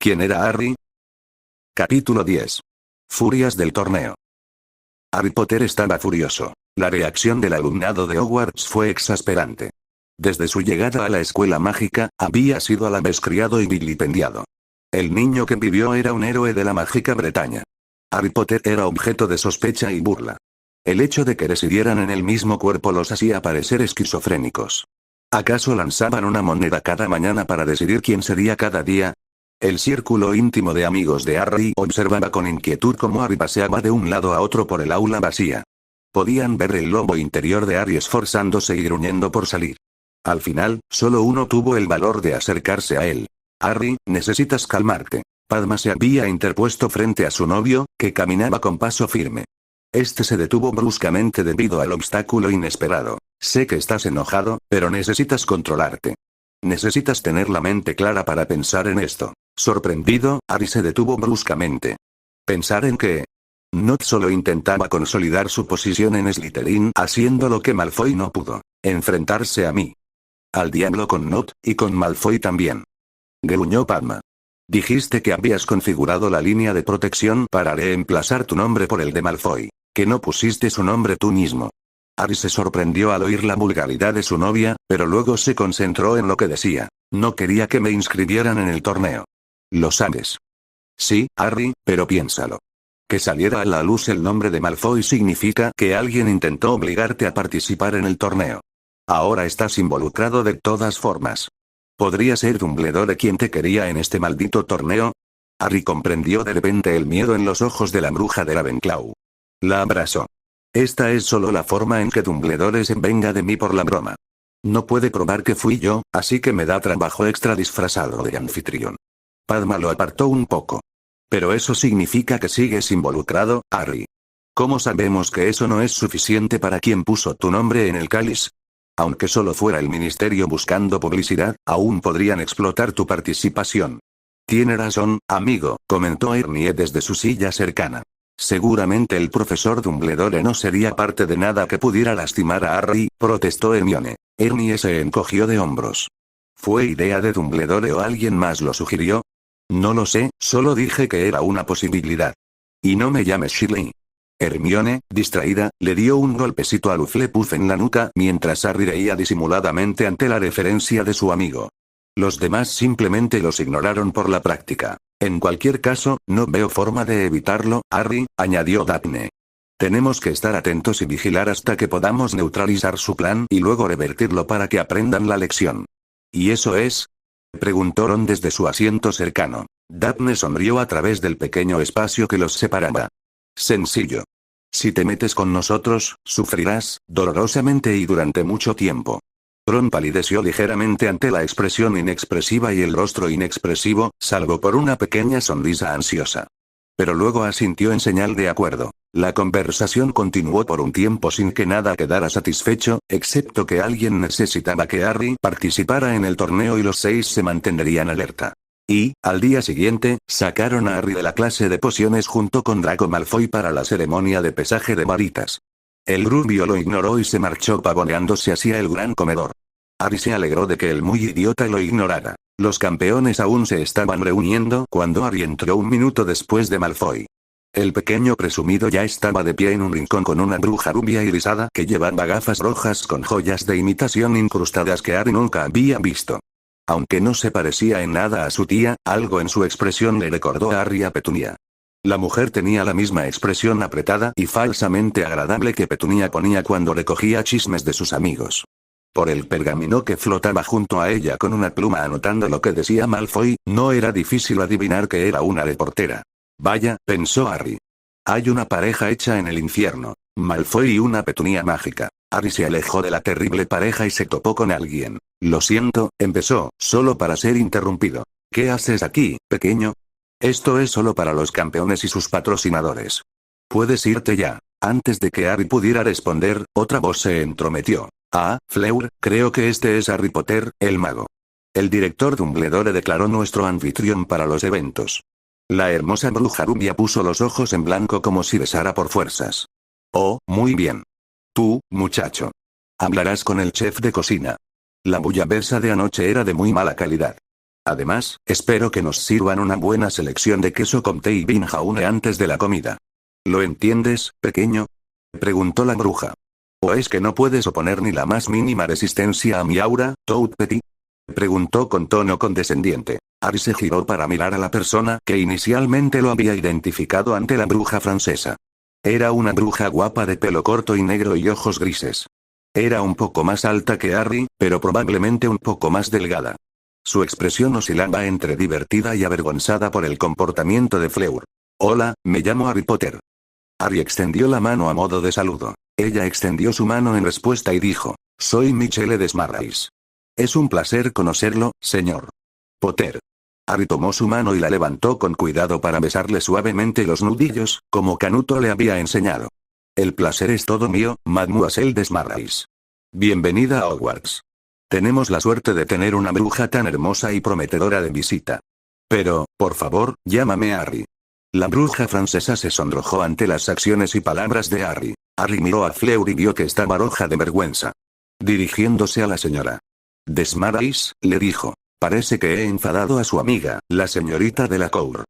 ¿Quién era Harry? Capítulo 10. Furias del torneo. Harry Potter estaba furioso. La reacción del alumnado de Hogwarts fue exasperante. Desde su llegada a la escuela mágica, había sido a la vez criado y vilipendiado. El niño que vivió era un héroe de la mágica Bretaña. Harry Potter era objeto de sospecha y burla. El hecho de que residieran en el mismo cuerpo los hacía parecer esquizofrénicos. ¿Acaso lanzaban una moneda cada mañana para decidir quién sería cada día? El círculo íntimo de amigos de Harry observaba con inquietud cómo Harry paseaba de un lado a otro por el aula vacía. Podían ver el lobo interior de Harry esforzándose y gruñendo por salir. Al final, solo uno tuvo el valor de acercarse a él. Harry, necesitas calmarte. Padma se había interpuesto frente a su novio, que caminaba con paso firme. Este se detuvo bruscamente debido al obstáculo inesperado. Sé que estás enojado, pero necesitas controlarte. Necesitas tener la mente clara para pensar en esto. Sorprendido, Harry se detuvo bruscamente. ¿Pensar en qué? Newt solo intentaba consolidar su posición en Slytherin haciendo lo que Malfoy no pudo. Enfrentarse a mí. Al diablo con Newt, y con Malfoy también. Gruñó Padma. Dijiste que habías configurado la línea de protección para reemplazar tu nombre por el de Malfoy. Que no pusiste su nombre tú mismo. Harry se sorprendió al oír la vulgaridad de su novia, pero luego se concentró en lo que decía. No quería que me inscribieran en el torneo. Lo sabes. Sí, Harry, pero piénsalo. Que saliera a la luz el nombre de Malfoy significa que alguien intentó obligarte a participar en el torneo. Ahora estás involucrado de todas formas. ¿Podría ser Dumbledore quien te quería en este maldito torneo? Harry comprendió de repente el miedo en los ojos de la bruja de Ravenclaw. La abrazó. Esta es solo la forma en que Dumbledore se venga de mí por la broma. No puede probar que fui yo, así que me da trabajo extra disfrazado de anfitrión. Padma lo apartó un poco. Pero eso significa que sigues involucrado, Harry. ¿Cómo sabemos que eso no es suficiente para quien puso tu nombre en el cáliz? Aunque solo fuera el ministerio buscando publicidad, aún podrían explotar tu participación. Tiene razón, amigo, comentó Hermione desde su silla cercana. Seguramente el profesor Dumbledore no sería parte de nada que pudiera lastimar a Harry, protestó Hermione. Hermione se encogió de hombros. ¿Fue idea de Dumbledore o alguien más lo sugirió? No lo sé, solo dije que era una posibilidad. Y no me llames Shirley. Hermione, distraída, le dio un golpecito a Hufflepuff en la nuca mientras Harry reía disimuladamente ante la referencia de su amigo. Los demás simplemente los ignoraron por la práctica. En cualquier caso, no veo forma de evitarlo, Harry, añadió Daphne. Tenemos que estar atentos y vigilar hasta que podamos neutralizar su plan y luego revertirlo para que aprendan la lección. ¿Y eso es? Preguntó Ron desde su asiento cercano. Daphne sonrió a través del pequeño espacio que los separaba. Sencillo. Si te metes con nosotros, sufrirás, dolorosamente y durante mucho tiempo. Ron palideció ligeramente ante la expresión inexpresiva y el rostro inexpresivo, salvo por una pequeña sonrisa ansiosa. Pero luego asintió en señal de acuerdo. La conversación continuó por un tiempo sin que nada quedara satisfecho, excepto que alguien necesitaba que Harry participara en el torneo y los 6 se mantendrían alerta. Y, al día siguiente, sacaron a Harry de la clase de pociones junto con Draco Malfoy para la ceremonia de pesaje de varitas. El rubio lo ignoró y se marchó pavoneándose hacia el gran comedor. Harry se alegró de que el muy idiota lo ignorara. Los campeones aún se estaban reuniendo cuando Harry entró un minuto después de Malfoy. El pequeño presumido ya estaba de pie en un rincón con una bruja rubia y rizada que llevaba gafas rojas con joyas de imitación incrustadas que Harry nunca había visto. Aunque no se parecía en nada a su tía, algo en su expresión le recordó a Harry a Petunia. La mujer tenía la misma expresión apretada y falsamente agradable que Petunia ponía cuando recogía chismes de sus amigos. Por el pergamino que flotaba junto a ella con una pluma anotando lo que decía Malfoy, no era difícil adivinar que era una reportera. Vaya, pensó Harry. Hay una pareja hecha en el infierno. Malfoy y una Petunia mágica. Harry se alejó de la terrible pareja y se topó con alguien. Lo siento, empezó, solo para ser interrumpido. ¿Qué haces aquí, pequeño? Esto es solo para los campeones y sus patrocinadores. Puedes irte ya. Antes de que Harry pudiera responder, otra voz se entrometió. Ah, Fleur, creo que este es Harry Potter, el mago. El director Dumbledore declaró nuestro anfitrión para los eventos. La hermosa bruja rubia puso los ojos en blanco como si besara por fuerzas. Oh, muy bien. Tú, muchacho. Hablarás con el chef de cocina. La bouillabaisse de anoche era de muy mala calidad. Además, espero que nos sirvan una buena selección de queso Comté y Bin Jaune antes de la comida. ¿Lo entiendes, pequeño?, preguntó la bruja. ¿O es que no puedes oponer ni la más mínima resistencia a mi aura, Tout Petit?, preguntó con tono condescendiente. Harry se giró para mirar a la persona que inicialmente lo había identificado ante la bruja francesa. Era una bruja guapa de pelo corto y negro y ojos grises. Era un poco más alta que Harry, pero probablemente un poco más delgada. Su expresión oscilaba entre divertida y avergonzada por el comportamiento de Fleur. Hola, me llamo Harry Potter. Harry extendió la mano a modo de saludo. Ella extendió su mano en respuesta y dijo: soy Michelle Desmarais. Es un placer conocerlo, señor Potter. Harry tomó su mano y la levantó con cuidado para besarle suavemente los nudillos, como Canuto le había enseñado. El placer es todo mío, Mademoiselle Desmarais. Bienvenida a Hogwarts. Tenemos la suerte de tener una bruja tan hermosa y prometedora de visita. Pero, por favor, llámame Harry. La bruja francesa se sonrojó ante las acciones y palabras de Harry. Harry miró a Fleur y vio que estaba roja de vergüenza. Dirigiéndose a la señora Desmarais, le dijo: parece que he enfadado a su amiga, la señorita Delacour.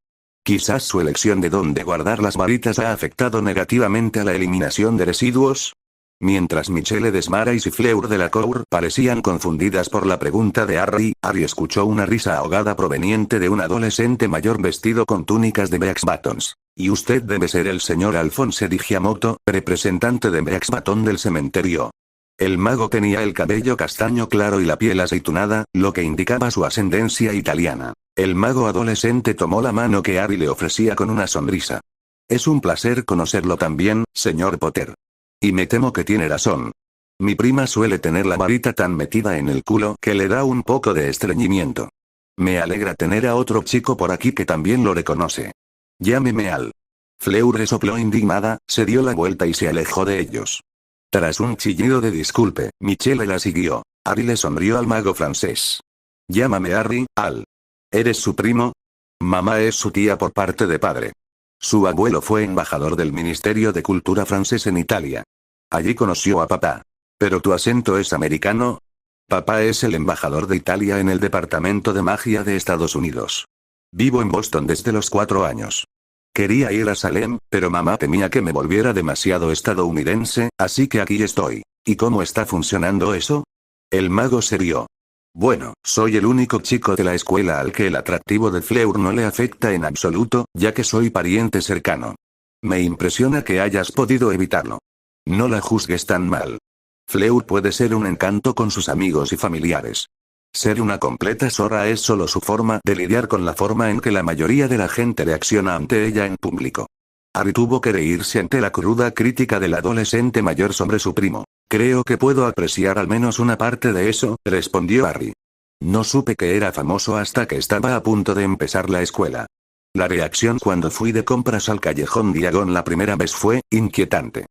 Quizás su elección de dónde guardar las varitas ha afectado negativamente a la eliminación de residuos. Mientras Michelle Desmarais y Fleur Delacour parecían confundidas por la pregunta de Harry, Harry escuchó una risa ahogada proveniente de un adolescente mayor vestido con túnicas de Beaksbatons. Y usted debe ser el señor Alphonse Di Giamotto, representante de Beaksbaton del cementerio. El mago tenía el cabello castaño claro y la piel aceitunada, lo que indicaba su ascendencia italiana. El mago adolescente tomó la mano que Harry le ofrecía con una sonrisa. Es un placer conocerlo también, señor Potter. Y me temo que tiene razón. Mi prima suele tener la varita tan metida en el culo que le da un poco de estreñimiento. Me alegra tener a otro chico por aquí que también lo reconoce. Llámeme Al. Fleur resopló indignada, se dio la vuelta y se alejó de ellos. Tras un chillido de disculpe, Michelle la siguió. Harry le sonrió al mago francés. Llámame Harry, Al. ¿Eres su primo? Mamá es su tía por parte de padre. Su abuelo fue embajador del Ministerio de Cultura francés en Italia. Allí conoció a papá. ¿Pero tu acento es americano? Papá es el embajador de Italia en el Departamento de Magia de Estados Unidos. Vivo en Boston desde los 4 años. Quería ir a Salem, pero mamá temía que me volviera demasiado estadounidense, así que aquí estoy. ¿Y cómo está funcionando eso? El mago se rió. Bueno, soy el único chico de la escuela al que el atractivo de Fleur no le afecta en absoluto, ya que soy pariente cercano. Me impresiona que hayas podido evitarlo. No la juzgues tan mal. Fleur puede ser un encanto con sus amigos y familiares. Ser una completa zorra es solo su forma de lidiar con la forma en que la mayoría de la gente reacciona ante ella en público. Harry tuvo que reírse ante la cruda crítica del adolescente mayor sobre su primo. Creo que puedo apreciar al menos una parte de eso, respondió Harry. No supe que era famoso hasta que estaba a punto de empezar la escuela. La reacción cuando fui de compras al callejón Diagon la primera vez fue inquietante.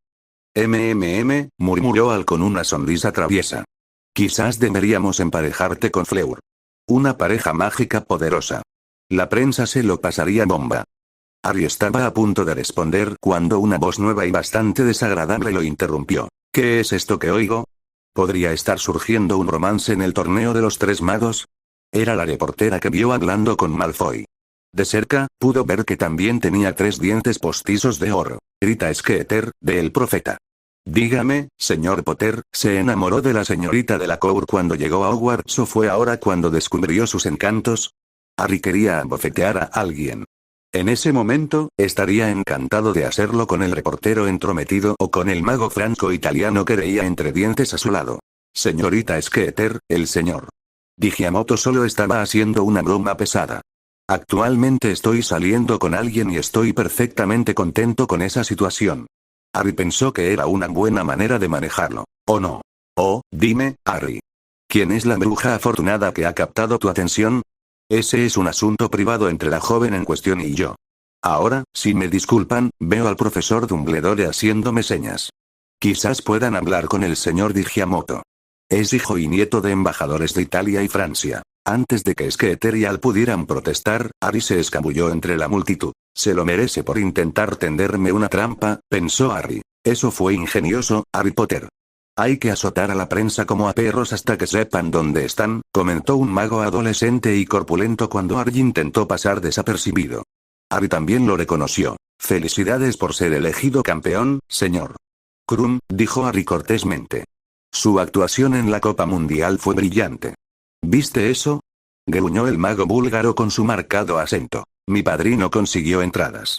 Murmuró Al con una sonrisa traviesa. Quizás deberíamos emparejarte con Fleur. Una pareja mágica poderosa. La prensa se lo pasaría bomba. Harry estaba a punto de responder cuando una voz nueva y bastante desagradable lo interrumpió. ¿Qué es esto que oigo? ¿Podría estar surgiendo un romance en el torneo de los 3 magos? Era la reportera que vio hablando con Malfoy. De cerca, pudo ver que también tenía 3 dientes postizos de oro. Rita Skeeter, de El Profeta. Dígame, señor Potter, ¿se enamoró de la señorita Delacour cuando llegó a Hogwarts o fue ahora cuando descubrió sus encantos? Harry quería abofetear a alguien. En ese momento, estaría encantado de hacerlo con el reportero entrometido o con el mago franco-italiano que reía entre dientes a su lado. Señorita Skeeter, el señor Di Giamotto solo estaba haciendo una broma pesada. Actualmente estoy saliendo con alguien y estoy perfectamente contento con esa situación. Harry pensó que era una buena manera de manejarlo. ¿O no? Oh, dime, Harry. ¿Quién es la bruja afortunada que ha captado tu atención? Ese es un asunto privado entre la joven en cuestión y yo. Ahora, si me disculpan, veo al profesor Dumbledore haciéndome señas. Quizás puedan hablar con el señor Di Giamotto. Es hijo y nieto de embajadores de Italia y Francia. Antes de que Skeeter y Al pudieran protestar, Harry se escabulló entre la multitud. Se lo merece por intentar tenderme una trampa, pensó Harry. Eso fue ingenioso, Harry Potter. Hay que azotar a la prensa como a perros hasta que sepan dónde están, comentó un mago adolescente y corpulento cuando Harry intentó pasar desapercibido. Harry también lo reconoció. Felicidades por ser elegido campeón, señor. Krum, dijo Harry cortésmente. Su actuación en la Copa Mundial fue brillante. ¿Viste eso? Gruñó el mago búlgaro con su marcado acento. Mi padrino consiguió entradas.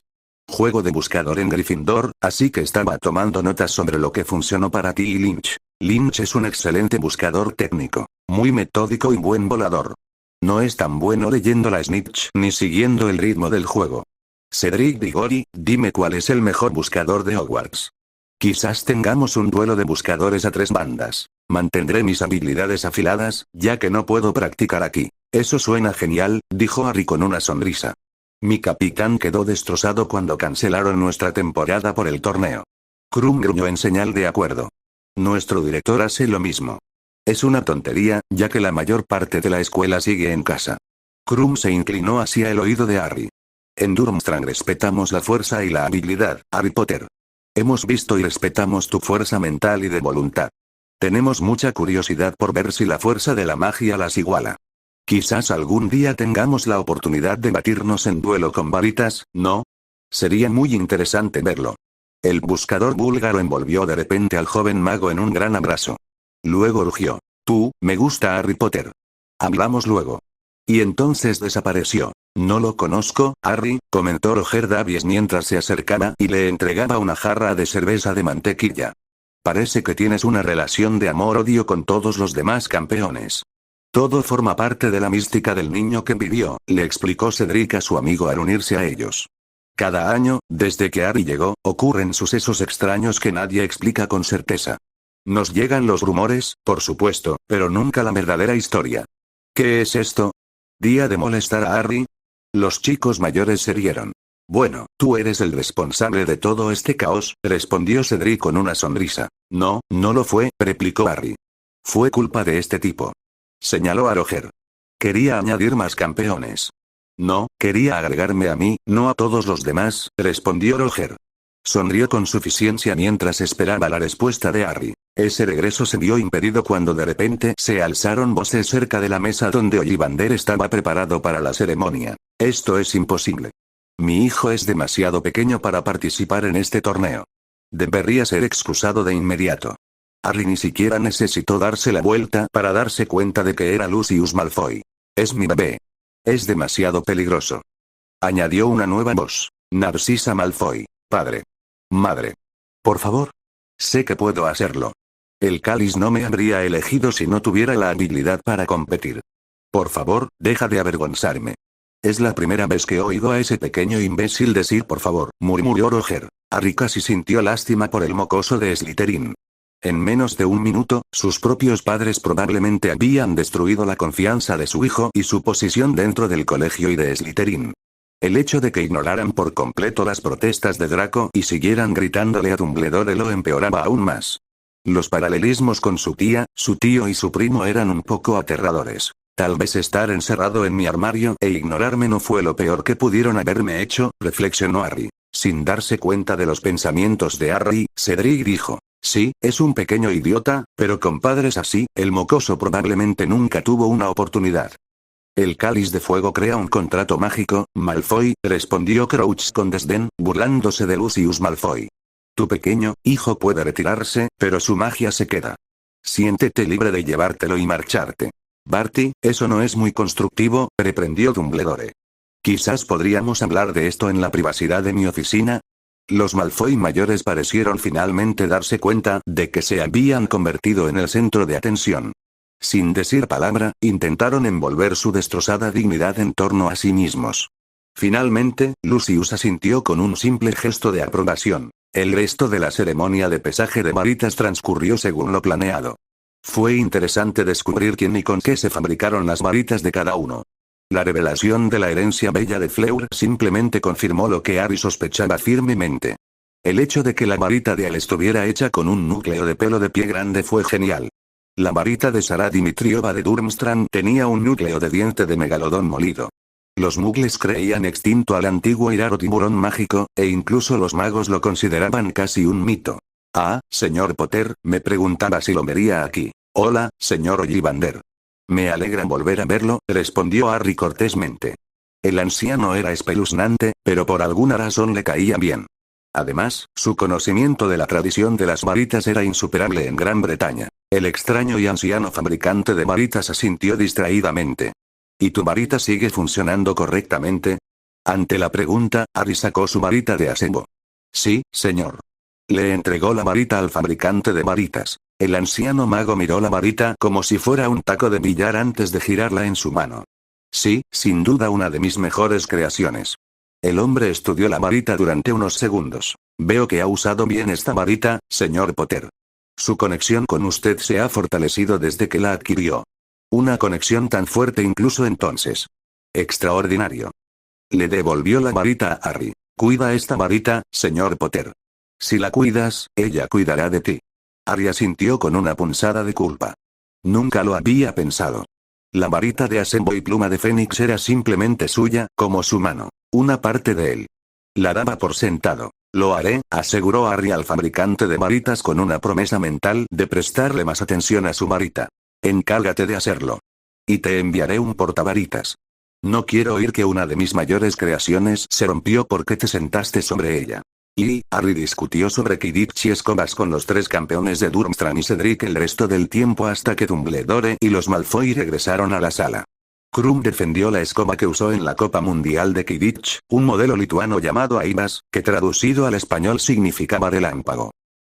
Juego de buscador en Gryffindor, así que estaba tomando notas sobre lo que funcionó para ti y Lynch. Lynch es un excelente buscador técnico, muy metódico y buen volador. No es tan bueno leyendo la snitch ni siguiendo el ritmo del juego. Cedric Diggory, dime cuál es el mejor buscador de Hogwarts. Quizás tengamos un duelo de buscadores a 3 bandas. Mantendré mis habilidades afiladas, ya que no puedo practicar aquí. Eso suena genial, dijo Harry con una sonrisa. Mi capitán quedó destrozado cuando cancelaron nuestra temporada por el torneo. Krum gruñó en señal de acuerdo. Nuestro director hace lo mismo. Es una tontería, ya que la mayor parte de la escuela sigue en casa. Krum se inclinó hacia el oído de Harry. En Durmstrang respetamos la fuerza y la habilidad, Harry Potter. Hemos visto y respetamos tu fuerza mental y de voluntad. Tenemos mucha curiosidad por ver si la fuerza de la magia las iguala. Quizás algún día tengamos la oportunidad de batirnos en duelo con varitas, ¿no? Sería muy interesante verlo. El buscador búlgaro envolvió de repente al joven mago en un gran abrazo. Luego rugió. Tú, me gusta Harry Potter. Hablamos luego. Y entonces desapareció. No lo conozco, Harry, comentó Roger Davies mientras se acercaba y le entregaba una jarra de cerveza de mantequilla. Parece que tienes una relación de amor-odio con todos los demás campeones. Todo forma parte de la mística del niño que vivió, le explicó Cedric a su amigo al unirse a ellos. Cada año, desde que Harry llegó, ocurren sucesos extraños que nadie explica con certeza. Nos llegan los rumores, por supuesto, pero nunca la verdadera historia. ¿Qué es esto? ¿Día de molestar a Harry? Los chicos mayores se rieron. Bueno, tú eres el responsable de todo este caos, respondió Cedric con una sonrisa. No, no lo fue, replicó Harry. Fue culpa de este tipo. Señaló a Roger. Quería añadir más campeones. No, quería agregarme a mí, no a todos los demás, respondió Roger. Sonrió con suficiencia mientras esperaba la respuesta de Harry. Ese regreso se vio impedido cuando de repente se alzaron voces cerca de la mesa donde Ollivander estaba preparado para la ceremonia. Esto es imposible. Mi hijo es demasiado pequeño para participar en este torneo. Debería ser excusado de inmediato. Harry ni siquiera necesitó darse la vuelta para darse cuenta de que era Lucius Malfoy. Es mi bebé. Es demasiado peligroso. Añadió una nueva voz. Narcisa Malfoy. Padre. Madre. Por favor. Sé que puedo hacerlo. El cáliz no me habría elegido si no tuviera la habilidad para competir. Por favor, deja de avergonzarme. Es la primera vez que oigo a ese pequeño imbécil decir por favor, murmuró Roger. Harry casi sintió lástima por el mocoso de Slytherin. En menos de un minuto, sus propios padres probablemente habían destruido la confianza de su hijo y su posición dentro del colegio y de Slytherin. El hecho de que ignoraran por completo las protestas de Draco y siguieran gritándole a Dumbledore lo empeoraba aún más. Los paralelismos con su tía, su tío y su primo eran un poco aterradores. Tal vez estar encerrado en mi armario e ignorarme no fue lo peor que pudieron haberme hecho, reflexionó Harry. Sin darse cuenta de los pensamientos de Harry, Cedric dijo. Sí, es un pequeño idiota, pero con padres así, el mocoso probablemente nunca tuvo una oportunidad. El cáliz de fuego crea un contrato mágico, Malfoy, respondió Crouch con desdén, burlándose de Lucius Malfoy. Tu pequeño hijo puede retirarse, pero su magia se queda. Siéntete libre de llevártelo y marcharte. Barty, eso no es muy constructivo, reprendió Dumbledore. Quizás podríamos hablar de esto en la privacidad de mi oficina. Los Malfoy mayores parecieron finalmente darse cuenta de que se habían convertido en el centro de atención. Sin decir palabra, intentaron envolver su destrozada dignidad en torno a sí mismos. Finalmente, Lucius asintió con un simple gesto de aprobación. El resto de la ceremonia de pesaje de varitas transcurrió según lo planeado. Fue interesante descubrir quién y con qué se fabricaron las varitas de cada uno. La revelación de la herencia bella de Fleur simplemente confirmó lo que Harry sospechaba firmemente. El hecho de que la varita de Al estuviera hecha con un núcleo de pelo de pie grande fue genial. La varita de Sara Dimitriova de Durmstrang tenía un núcleo de diente de megalodón molido. Los muggles creían extinto al antiguo y raro tiburón mágico, e incluso los magos lo consideraban casi un mito. Ah, señor Potter, me preguntaba si lo vería aquí. Hola, señor Ollivander. Me alegra volver a verlo, respondió Harry cortésmente. El anciano era espeluznante, pero por alguna razón le caía bien. Además, su conocimiento de la tradición de las varitas era insuperable en Gran Bretaña. El extraño y anciano fabricante de varitas asintió distraídamente. ¿Y tu varita sigue funcionando correctamente? Ante la pregunta, Harry sacó su varita de acebo. Sí, señor. Le entregó la varita al fabricante de varitas. El anciano mago miró la varita como si fuera un taco de billar antes de girarla en su mano. Sí, sin duda una de mis mejores creaciones. El hombre estudió la varita durante unos segundos. Veo que ha usado bien esta varita, señor Potter. Su conexión con usted se ha fortalecido desde que la adquirió. Una conexión tan fuerte incluso entonces. Extraordinario. Le devolvió la varita a Harry. Cuida esta varita, señor Potter. Si la cuidas, ella cuidará de ti. Harry asintió con una punzada de culpa. Nunca lo había pensado. La varita de acebo y pluma de Fénix era simplemente suya, como su mano. Una parte de él. La daba por sentado. Lo haré, aseguró Harry al fabricante de varitas con una promesa mental de prestarle más atención a su varita. Encárgate de hacerlo. Y te enviaré un portavaritas. No quiero oír que una de mis mayores creaciones se rompió porque te sentaste sobre ella. Y, Harry discutió sobre Quidditch y escobas con los tres campeones de Durmstrang y Cedric el resto del tiempo hasta que Dumbledore y los Malfoy regresaron a la sala. Krum defendió la escoba que usó en la Copa Mundial de Quidditch, un modelo lituano llamado Aivas, que traducido al español significaba relámpago.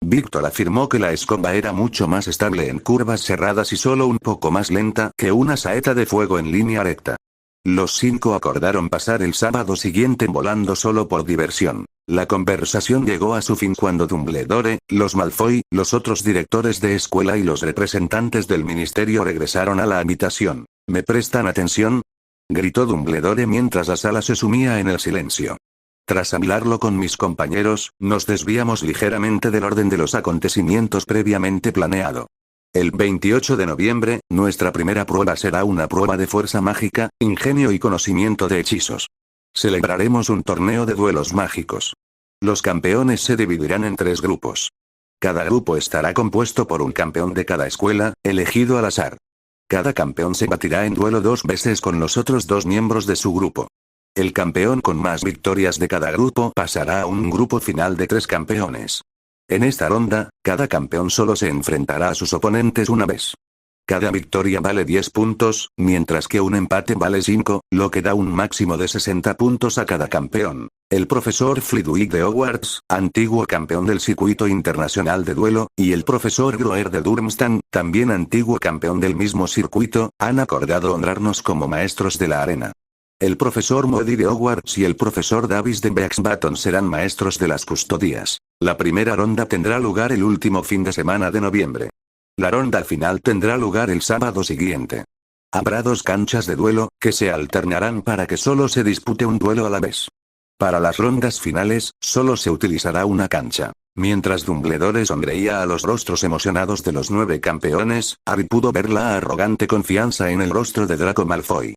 Víctor afirmó que la escoba era mucho más estable en curvas cerradas y solo un poco más lenta que una saeta de fuego en línea recta. Los 5 acordaron pasar el sábado siguiente volando solo por diversión. La conversación llegó a su fin cuando Dumbledore, los Malfoy, los otros directores de escuela y los representantes del ministerio regresaron a la habitación. ¿Me prestan atención?, gritó Dumbledore mientras la sala se sumía en el silencio. Tras hablarlo con mis compañeros, nos desviamos ligeramente del orden de los acontecimientos previamente planeado. El 28 de noviembre, nuestra primera prueba será una prueba de fuerza mágica, ingenio y conocimiento de hechizos. Celebraremos un torneo de duelos mágicos. Los campeones se dividirán en 3 grupos. Cada grupo estará compuesto por un campeón de cada escuela, elegido al azar. Cada campeón se batirá en duelo 2 veces con los otros 2 miembros de su grupo. El campeón con más victorias de cada grupo pasará a un grupo final de 3 campeones. En esta ronda, cada campeón solo se enfrentará a sus oponentes una vez. Cada victoria vale 10 puntos, mientras que un empate vale 5, lo que da un máximo de 60 puntos a cada campeón. El profesor Flitwick de Hogwarts, antiguo campeón del circuito internacional de duelo, y el profesor Groer de Durmstrang, también antiguo campeón del mismo circuito, han acordado honrarnos como maestros de la arena. El profesor Moody de Hogwarts y el profesor Davis de Beaksbaton serán maestros de las custodias. La primera ronda tendrá lugar el último fin de semana de noviembre. La ronda final tendrá lugar el sábado siguiente. Habrá 2 canchas de duelo, que se alternarán para que solo se dispute un duelo a la vez. Para las rondas finales, solo se utilizará una cancha. Mientras Dumbledore sonreía a los rostros emocionados de los 9 campeones, Harry pudo ver la arrogante confianza en el rostro de Draco Malfoy.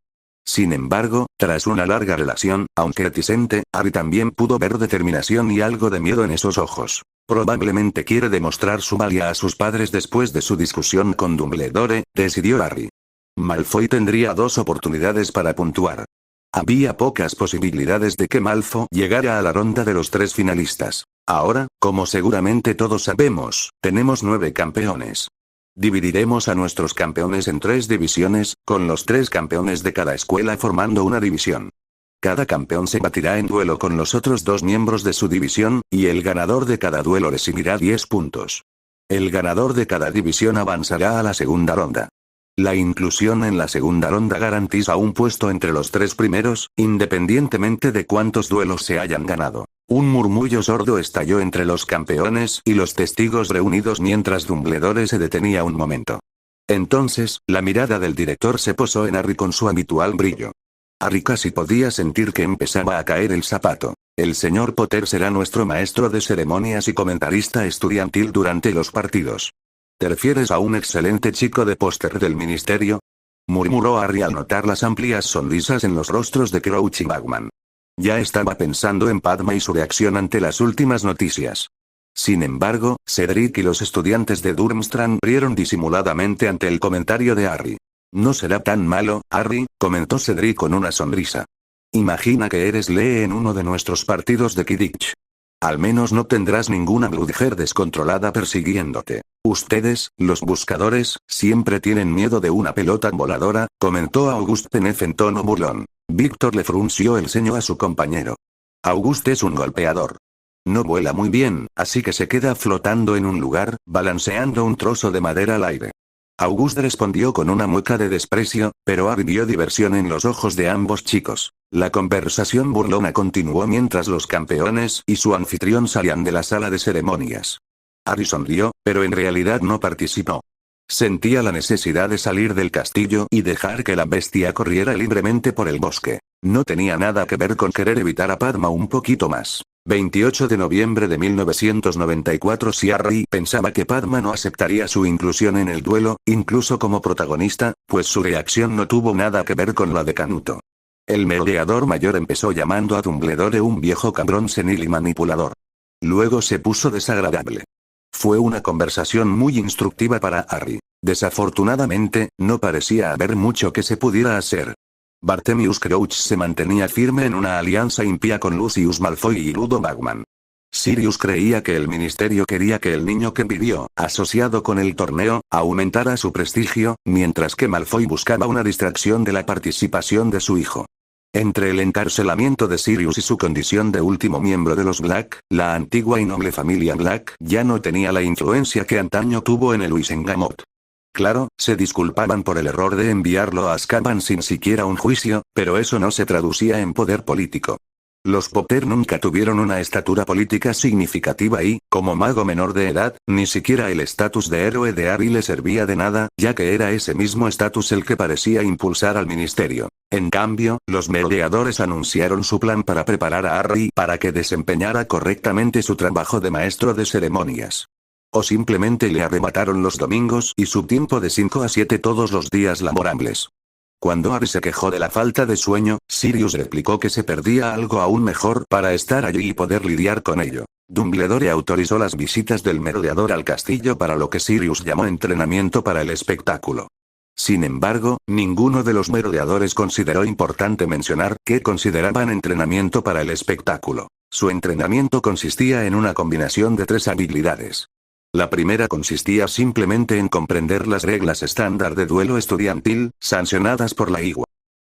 Sin embargo, tras una larga relación, aunque reticente, Harry también pudo ver determinación y algo de miedo en esos ojos. Probablemente quiere demostrar su valía a sus padres después de su discusión con Dumbledore, decidió Harry. Malfoy tendría 2 oportunidades para puntuar. Había pocas posibilidades de que Malfoy llegara a la ronda de los 3 finalistas. Ahora, como seguramente todos sabemos, tenemos 9 campeones. Dividiremos a nuestros campeones en 3 divisiones, con los 3 campeones de cada escuela formando una división. Cada campeón se batirá en duelo con los otros 2 miembros de su división, y el ganador de cada duelo recibirá 10 puntos. El ganador de cada división avanzará a la segunda ronda. La inclusión en la segunda ronda garantiza un puesto entre los 3 primeros, independientemente de cuántos duelos se hayan ganado. Un murmullo sordo estalló entre los campeones y los testigos reunidos mientras Dumbledore se detenía un momento. Entonces, la mirada del director se posó en Harry con su habitual brillo. Harry casi podía sentir que empezaba a caer el zapato. El señor Potter será nuestro maestro de ceremonias y comentarista estudiantil durante los partidos. ¿Te refieres a un excelente chico de póster del ministerio?, murmuró Harry al notar las amplias sonrisas en los rostros de Crouch y Bagman. Ya estaba pensando en Padma y su reacción ante las últimas noticias. Sin embargo, Cedric y los estudiantes de Durmstrang rieron disimuladamente ante el comentario de Harry. No será tan malo, Harry, comentó Cedric con una sonrisa. Imagina que eres Lee en uno de nuestros partidos de Quidditch. Al menos no tendrás ninguna Bludger descontrolada persiguiéndote. Ustedes, los buscadores, siempre tienen miedo de una pelota voladora, comentó Auguste Penef en tono burlón. Víctor le frunció el ceño a su compañero. Auguste es un golpeador. No vuela muy bien, así que se queda flotando en un lugar, balanceando un trozo de madera al aire. Auguste respondió con una mueca de desprecio, pero Harry vio diversión en los ojos de ambos chicos. La conversación burlona continuó mientras los campeones y su anfitrión salían de la sala de ceremonias. Harry sonrió, pero en realidad no participó. Sentía la necesidad de salir del castillo y dejar que la bestia corriera libremente por el bosque. No tenía nada que ver con querer evitar a Padma un poquito más. 28 de noviembre de 1994. Si Harry pensaba que Padma no aceptaría su inclusión en el duelo, incluso como protagonista, pues su reacción no tuvo nada que ver con la de Canuto. El merodeador mayor empezó llamando a Dumbledore un viejo cabrón senil y manipulador. Luego se puso desagradable. Fue una conversación muy instructiva para Harry. Desafortunadamente, no parecía haber mucho que se pudiera hacer. Bartemius Crouch se mantenía firme en una alianza impía con Lucius Malfoy y Ludo Bagman. Sirius creía que el ministerio quería que el niño que vivió, asociado con el torneo, aumentara su prestigio, mientras que Malfoy buscaba una distracción de la participación de su hijo. Entre el encarcelamiento de Sirius y su condición de último miembro de los Black, la antigua y noble familia Black ya no tenía la influencia que antaño tuvo en el Wisengamot. Claro, se disculpaban por el error de enviarlo a Azkaban sin siquiera un juicio, pero eso no se traducía en poder político. Los Potter nunca tuvieron una estatura política significativa y, como mago menor de edad, ni siquiera el estatus de héroe de Harry le servía de nada, ya que era ese mismo estatus el que parecía impulsar al ministerio. En cambio, los merodeadores anunciaron su plan para preparar a Harry para que desempeñara correctamente su trabajo de maestro de ceremonias. O simplemente le arrebataron los domingos y su tiempo de 5 a 7 todos los días laborables. Cuando Harry se quejó de la falta de sueño, Sirius replicó que se perdía algo aún mejor para estar allí y poder lidiar con ello. Dumbledore autorizó las visitas del merodeador al castillo para lo que Sirius llamó entrenamiento para el espectáculo. Sin embargo, ninguno de los merodeadores consideró importante mencionar que consideraban entrenamiento para el espectáculo. Su entrenamiento consistía en una combinación de 3 habilidades. La primera consistía simplemente en comprender las reglas estándar de duelo estudiantil, sancionadas por la IGUA.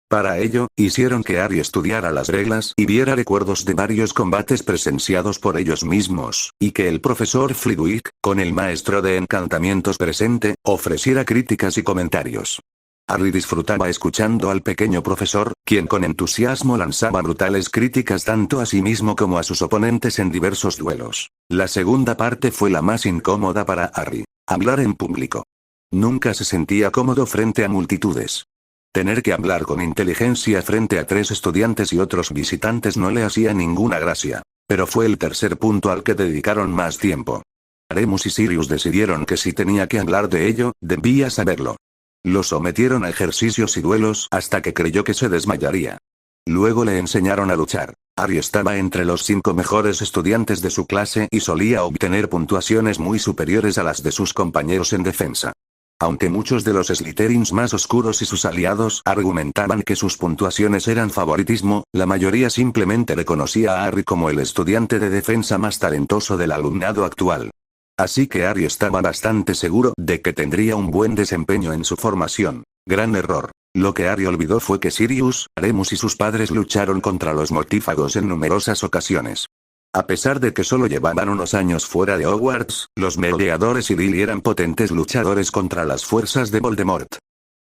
Para ello, hicieron que Harry estudiara las reglas y viera recuerdos de varios combates presenciados por ellos mismos, y que el profesor Flitwick, con el maestro de encantamientos presente, ofreciera críticas y comentarios. Harry disfrutaba escuchando al pequeño profesor, quien con entusiasmo lanzaba brutales críticas tanto a sí mismo como a sus oponentes en diversos duelos. La segunda parte fue la más incómoda para Harry: hablar en público. Nunca se sentía cómodo frente a multitudes. Tener que hablar con inteligencia frente a 3 estudiantes y otros visitantes no le hacía ninguna gracia. Pero fue el tercer punto al que dedicaron más tiempo. Remus y Sirius decidieron que si tenía que hablar de ello, debía saberlo. Lo sometieron a ejercicios y duelos hasta que creyó que se desmayaría. Luego le enseñaron a luchar. Harry estaba entre los 5 mejores estudiantes de su clase y solía obtener puntuaciones muy superiores a las de sus compañeros en defensa. Aunque muchos de los Slytherins más oscuros y sus aliados argumentaban que sus puntuaciones eran favoritismo, la mayoría simplemente reconocía a Harry como el estudiante de defensa más talentoso del alumnado actual. Así que Harry estaba bastante seguro de que tendría un buen desempeño en su formación. Gran error. Lo que Harry olvidó fue que Sirius, Remus y sus padres lucharon contra los mortífagos en numerosas ocasiones. A pesar de que solo llevaban unos años fuera de Hogwarts, los merodeadores y Lily eran potentes luchadores contra las fuerzas de Voldemort.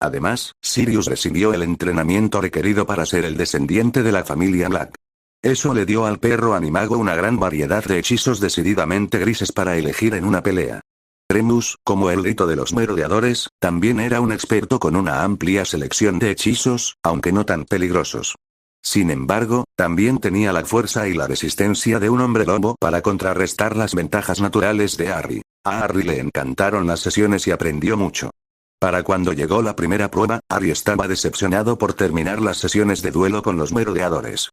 Además, Sirius recibió el entrenamiento requerido para ser el descendiente de la familia Black. Eso le dio al perro animago una gran variedad de hechizos decididamente grises para elegir en una pelea. Remus, como el rito de los merodeadores, también era un experto con una amplia selección de hechizos, aunque no tan peligrosos. Sin embargo, también tenía la fuerza y la resistencia de un hombre lobo para contrarrestar las ventajas naturales de Harry. A Harry le encantaron las sesiones y aprendió mucho. Para cuando llegó la primera prueba, Harry estaba decepcionado por terminar las sesiones de duelo con los merodeadores.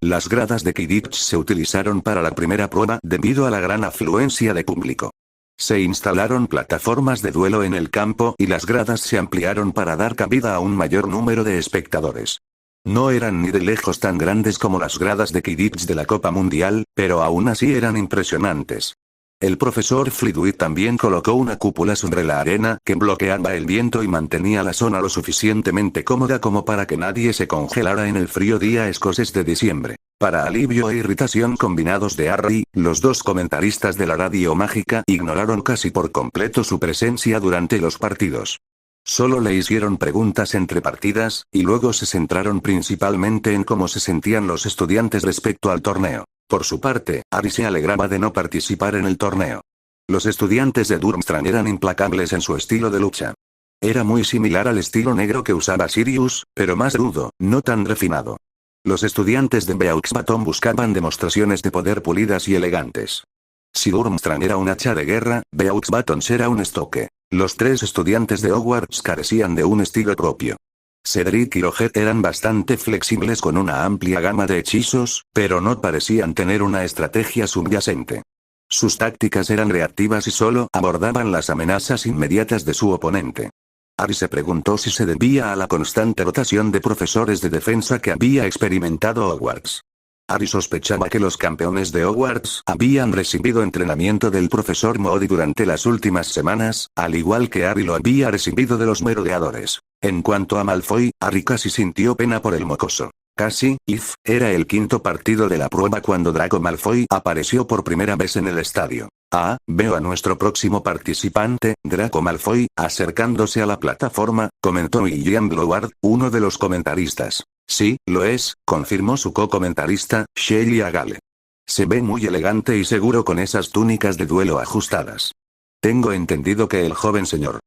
Las gradas de Quidditch se utilizaron para la primera prueba debido a la gran afluencia de público. Se instalaron plataformas de duelo en el campo y las gradas se ampliaron para dar cabida a un mayor número de espectadores. No eran ni de lejos tan grandes como las gradas de Quidditch de la Copa Mundial, pero aún así eran impresionantes. El profesor Flitwick también colocó una cúpula sobre la arena que bloqueaba el viento y mantenía la zona lo suficientemente cómoda como para que nadie se congelara en el frío día escocés de diciembre. Para alivio e irritación combinados de Harry, los dos comentaristas de la radio mágica ignoraron casi por completo su presencia durante los partidos. Solo le hicieron preguntas entre partidas, y luego se centraron principalmente en cómo se sentían los estudiantes respecto al torneo. Por su parte, Harry se alegraba de no participar en el torneo. Los estudiantes de Durmstrang eran implacables en su estilo de lucha. Era muy similar al estilo negro que usaba Sirius, pero más rudo, no tan refinado. Los estudiantes de Beauxbaton buscaban demostraciones de poder pulidas y elegantes. Si Durmstrang era un hacha de guerra, Beauxbaton era un estoque. Los tres estudiantes de Hogwarts carecían de un estilo propio. Cedric y Roger eran bastante flexibles con una amplia gama de hechizos, pero no parecían tener una estrategia subyacente. Sus tácticas eran reactivas y solo abordaban las amenazas inmediatas de su oponente. Harry se preguntó si se debía a la constante rotación de profesores de defensa que había experimentado Hogwarts. Harry sospechaba que los campeones de Hogwarts habían recibido entrenamiento del profesor Moody durante las últimas semanas, al igual que Harry lo había recibido de los merodeadores. En cuanto a Malfoy, Harry casi sintió pena por el mocoso. Era el quinto partido de la prueba cuando Draco Malfoy apareció por primera vez en el estadio. Veo a nuestro próximo participante, Draco Malfoy, acercándose a la plataforma, comentó William Bloward, uno de los comentaristas. Sí, lo es, confirmó su co-comentarista, Shelley Agale. Se ve muy elegante y seguro con esas túnicas de duelo ajustadas. Tengo entendido que el joven señor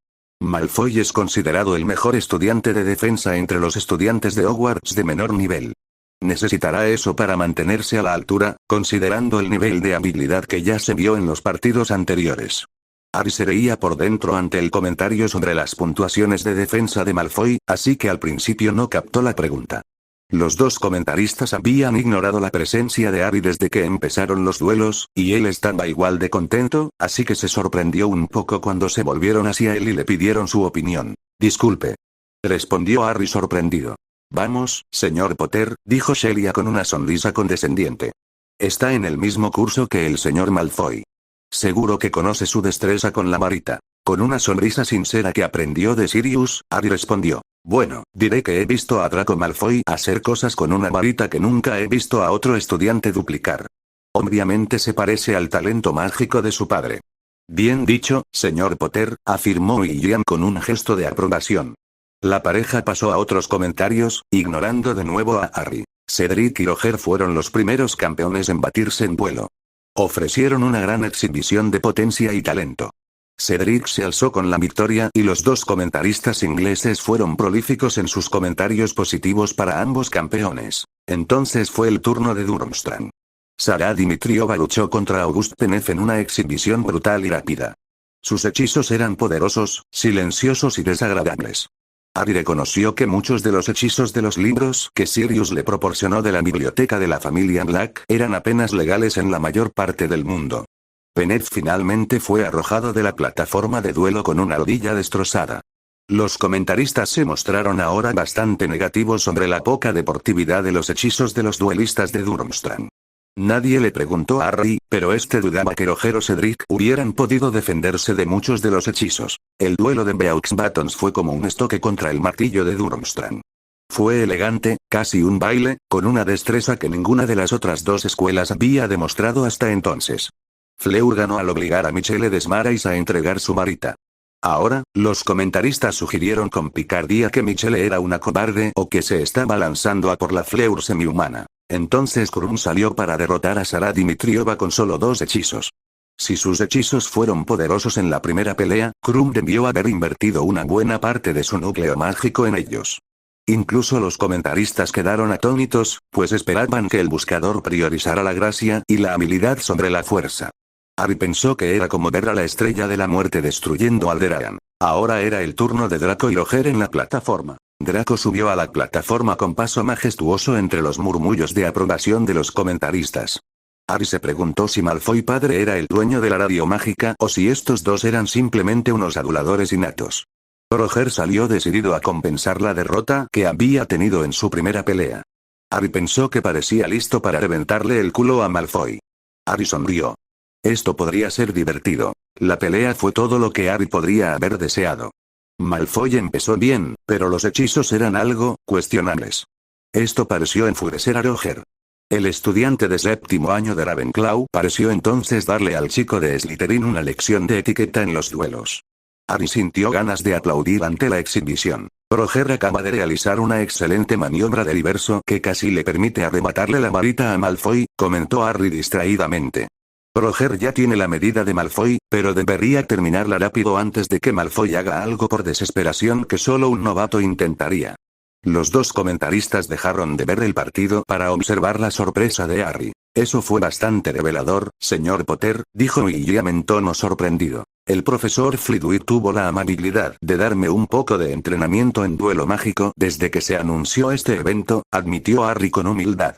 Malfoy es considerado el mejor estudiante de defensa entre los estudiantes de Hogwarts de menor nivel. Necesitará eso para mantenerse a la altura, considerando el nivel de habilidad que ya se vio en los partidos anteriores. Harry se reía por dentro ante el comentario sobre las puntuaciones de defensa de Malfoy, así que al principio no captó la pregunta. Los dos comentaristas habían ignorado la presencia de Harry desde que empezaron los duelos, y él estaba igual de contento, así que se sorprendió un poco cuando se volvieron hacia él y le pidieron su opinión. Disculpe, respondió Harry sorprendido. Vamos, señor Potter, dijo Shelley con una sonrisa condescendiente. Está en el mismo curso que el señor Malfoy. Seguro que conoce su destreza con la varita. Con una sonrisa sincera que aprendió de Sirius, Harry respondió. Bueno, diré que he visto a Draco Malfoy hacer cosas con una varita que nunca he visto a otro estudiante duplicar. Obviamente se parece al talento mágico de su padre. Bien dicho, señor Potter, afirmó William con un gesto de aprobación. La pareja pasó a otros comentarios, ignorando de nuevo a Harry. Cedric y Roger fueron los primeros campeones en batirse en duelo. Ofrecieron una gran exhibición de potencia y talento. Cedric se alzó con la victoria y los dos comentaristas ingleses fueron prolíficos en sus comentarios positivos para ambos campeones. Entonces fue el turno de Durmstrang. Sara Dimitriova luchó contra Auguste Penef en una exhibición brutal y rápida. Sus hechizos eran poderosos, silenciosos y desagradables. Harry reconoció que muchos de los hechizos de los libros que Sirius le proporcionó de la biblioteca de la familia Black eran apenas legales en la mayor parte del mundo. Penef finalmente fue arrojado de la plataforma de duelo con una rodilla destrozada. Los comentaristas se mostraron ahora bastante negativos sobre la poca deportividad de los hechizos de los duelistas de Durmstrang. Nadie le preguntó a Harry, pero este dudaba que Roger o Cedric hubieran podido defenderse de muchos de los hechizos. El duelo de Beauxbatons fue como un estoque contra el martillo de Durmstrang. Fue elegante, casi un baile, con una destreza que ninguna de las otras dos escuelas había demostrado hasta entonces. Fleur ganó al obligar a Michelle Desmarais a entregar su varita. Ahora, los comentaristas sugirieron con picardía que Michelle era una cobarde o que se estaba lanzando a por la Fleur semihumana. Entonces Krum salió para derrotar a Sara Dimitriova con solo 2 hechizos. Si sus hechizos fueron poderosos en la primera pelea, Krum debió haber invertido una buena parte de su núcleo mágico en ellos. Incluso los comentaristas quedaron atónitos, pues esperaban que el buscador priorizara la gracia y la habilidad sobre la fuerza. Harry pensó que era como ver a la estrella de la muerte destruyendo Alderaan. Ahora era el turno de Draco y Roger en la plataforma. Draco subió a la plataforma con paso majestuoso entre los murmullos de aprobación de los comentaristas. Harry se preguntó si Malfoy padre era el dueño de la radio mágica o si estos dos eran simplemente unos aduladores innatos. Roger salió decidido a compensar la derrota que había tenido en su primera pelea. Harry pensó que parecía listo para reventarle el culo a Malfoy. Harry sonrió. Esto podría ser divertido. La pelea fue todo lo que Harry podría haber deseado. Malfoy empezó bien, pero los hechizos eran algo cuestionables. Esto pareció enfurecer a Roger. El estudiante de séptimo año de Ravenclaw pareció entonces darle al chico de Slytherin una lección de etiqueta en los duelos. Harry sintió ganas de aplaudir ante la exhibición. Roger acaba de realizar una excelente maniobra de reverso que casi le permite arrebatarle la varita a Malfoy, comentó Harry distraídamente. Roger ya tiene la medida de Malfoy, pero debería terminarla rápido antes de que Malfoy haga algo por desesperación que solo un novato intentaría. Los dos comentaristas dejaron de ver el partido para observar la sorpresa de Harry. Eso fue bastante revelador, señor Potter, dijo William en tono sorprendido. El profesor Flitwick tuvo la amabilidad de darme un poco de entrenamiento en duelo mágico desde que se anunció este evento, admitió Harry con humildad.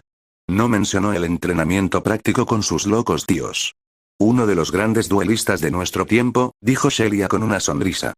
No mencionó el entrenamiento práctico con sus locos tíos. Uno de los grandes duelistas de nuestro tiempo, dijo Shelia con una sonrisa.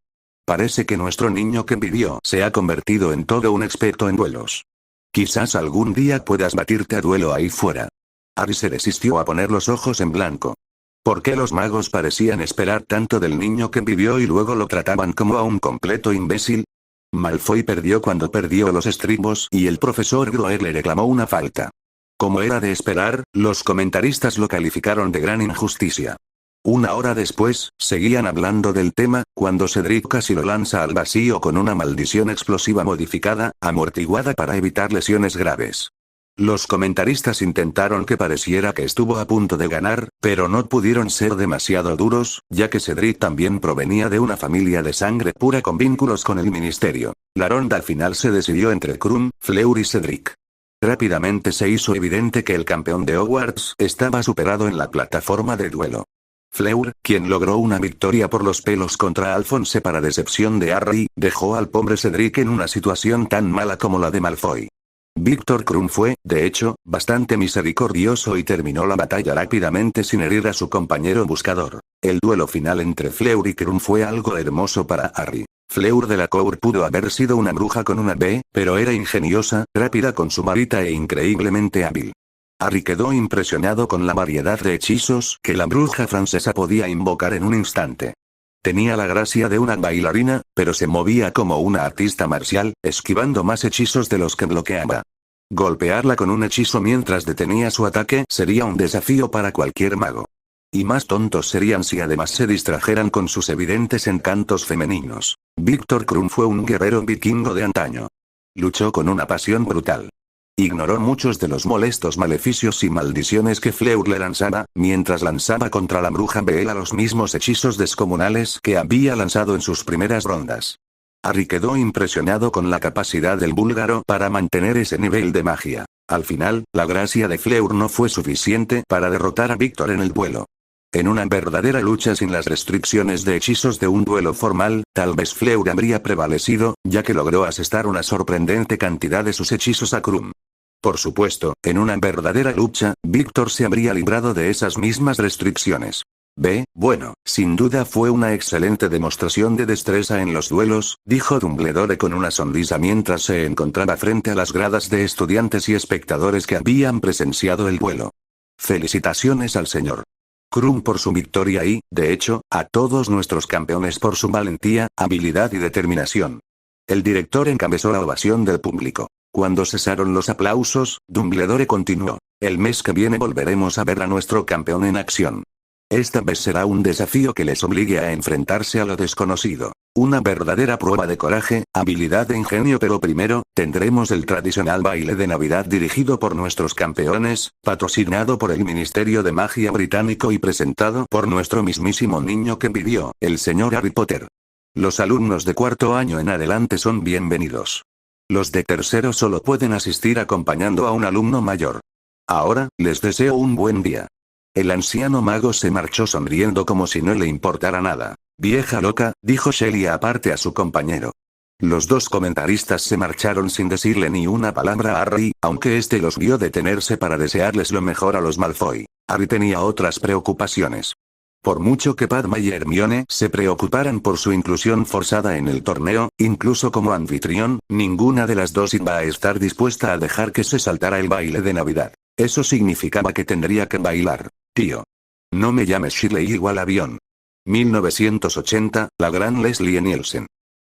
Parece que nuestro niño que vivió se ha convertido en todo un experto en duelos. Quizás algún día puedas batirte a duelo ahí fuera. Harry se resistió a poner los ojos en blanco. ¿Por qué los magos parecían esperar tanto del niño que vivió y luego lo trataban como a un completo imbécil? Malfoy perdió cuando perdió los estribos y el profesor Groer le reclamó una falta. Como era de esperar, los comentaristas lo calificaron de gran injusticia. Una hora después, seguían hablando del tema, cuando Cedric casi lo lanza al vacío con una maldición explosiva modificada, amortiguada para evitar lesiones graves. Los comentaristas intentaron que pareciera que estuvo a punto de ganar, pero no pudieron ser demasiado duros, ya que Cedric también provenía de una familia de sangre pura con vínculos con el ministerio. La ronda final se decidió entre Krum, Fleur y Cedric. Rápidamente se hizo evidente que el campeón de Hogwarts estaba superado en la plataforma de duelo. Fleur, quien logró una victoria por los pelos contra Alphonse para decepción de Harry, dejó al pobre Cedric en una situación tan mala como la de Malfoy. Víctor Krum fue, de hecho, bastante misericordioso y terminó la batalla rápidamente sin herir a su compañero buscador. El duelo final entre Fleur y Krum fue algo hermoso para Harry. Fleur de la Cour pudo haber sido una bruja con una B, pero era ingeniosa, rápida con su varita e increíblemente hábil. Harry quedó impresionado con la variedad de hechizos que la bruja francesa podía invocar en un instante. Tenía la gracia de una bailarina, pero se movía como una artista marcial, esquivando más hechizos de los que bloqueaba. Golpearla con un hechizo mientras detenía su ataque sería un desafío para cualquier mago. Y más tontos serían si además se distrajeran con sus evidentes encantos femeninos. Víctor Krum fue un guerrero vikingo de antaño. Luchó con una pasión brutal. Ignoró muchos de los molestos maleficios y maldiciones que Fleur le lanzaba, mientras lanzaba contra la bruja Bella los mismos hechizos descomunales que había lanzado en sus primeras rondas. Harry quedó impresionado con la capacidad del búlgaro para mantener ese nivel de magia. Al final, la gracia de Fleur no fue suficiente para derrotar a Víctor en el duelo. En una verdadera lucha sin las restricciones de hechizos de un duelo formal, tal vez Fleur habría prevalecido, ya que logró asestar una sorprendente cantidad de sus hechizos a Krum. Por supuesto, en una verdadera lucha, Víctor se habría librado de esas mismas restricciones. Bueno, sin duda fue una excelente demostración de destreza en los duelos, dijo Dumbledore con una sonrisa mientras se encontraba frente a las gradas de estudiantes y espectadores que habían presenciado el duelo. Felicitaciones al señor Krum por su victoria y, de hecho, a todos nuestros campeones por su valentía, habilidad y determinación. El director encabezó la ovación del público. Cuando cesaron los aplausos, Dumbledore continuó. El mes que viene volveremos a ver a nuestro campeón en acción. Esta vez será un desafío que les obligue a enfrentarse a lo desconocido. Una verdadera prueba de coraje, habilidad e ingenio, pero primero, tendremos el tradicional baile de Navidad dirigido por nuestros campeones, patrocinado por el Ministerio de Magia británico y presentado por nuestro mismísimo niño que vivió, el señor Harry Potter. Los alumnos de cuarto año en adelante son bienvenidos. Los de tercero solo pueden asistir acompañando a un alumno mayor. Ahora, les deseo un buen día. El anciano mago se marchó sonriendo como si no le importara nada. Vieja loca, dijo Shelly aparte a su compañero. Los dos comentaristas se marcharon sin decirle ni una palabra a Harry, aunque este los vio detenerse para desearles lo mejor a los Malfoy. Harry tenía otras preocupaciones. Por mucho que Padma y Hermione se preocuparan por su inclusión forzada en el torneo, incluso como anfitrión, ninguna de las dos iba a estar dispuesta a dejar que se saltara el baile de Navidad. Eso significaba que tendría que bailar. Tío. No me llames Shirley igual avión. 1980, la gran Leslie Nielsen.